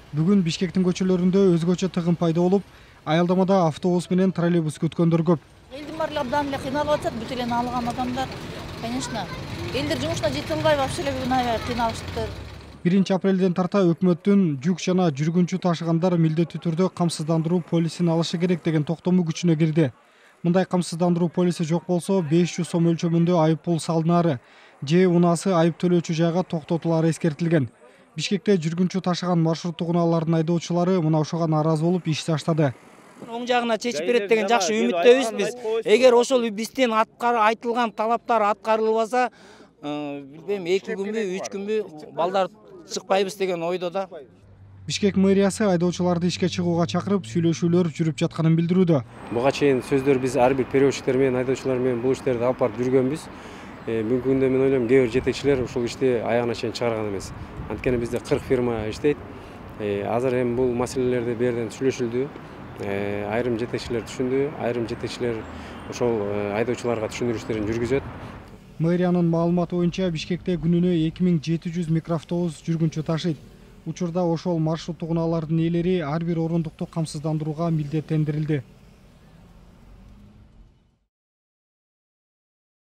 Бүгүн Бишкектин көчөлөрүндө өзгөчө тыгын пайда болуп, аялдамада автобус менен троллейбус күткөндөр көп. Элдин баары эле абдан эле кыйналып атышат, бүт эле алган адамдар. Конечно, элдер жумушуна жете албай вообще эле бүгүн аябай кыйналышыптыр. 1 апрелден тарта өкмөттүн жүк жана жүргүнчү ташыгандар милдеттүү түрдө камсыздандыруу полисин алышы керек деген токтому күчүнө кирди. Мындай камсыздандыруу полиси жок болсо 500 сом өлчөмүндө айып пул салынары же унаасы айып төлөөчү жайга токтотулары эскертилген. Бишкекте жүргүнчү ташыган маршруттук унаалардын айдоочулары мына ошого нааразы болуп иш таштады. Оң жагына чечип берет деген жакшы үмүттөбүз биз. Эгер ошол биздин айтылган талаптар аткарылбаса, билбейм 2 күнбү, 3 күнбү балдар чыкпайбыз деген ойдо да. Бишкек мэриясы айдоочуларды ишке чыгууга чакырып, сүйлөшүүлөр жүрүп жатканын билдирүүдө. Буга чейин сөздөр биз ар бир перевозчиктер менен, айдоочулар менен бул иштерди алып барып жүргөнбүз. Бүгүнкү күндө мен ойлойм, кээ бир жетекчилер ушул ишти аягына чейин чыгарган эмес. Анткени бизде 40 фирма иштейт. Азыр эми бул маселелерди берден сүйлөшүлдү. Айрым жетекчилер түшүндү, айрым жетекчилер ошол айдоочуларга түшүндүрүү иштерин жүргүзөт. Мэриянын маалыматы боюнча Бишкекте күнүнө 2700 микроавтобус жүргүнчү ташыйт. Учурда ошол маршруттук унаалардын ээлери ар бир орундукту камсыздандырууга милдеттендирилди.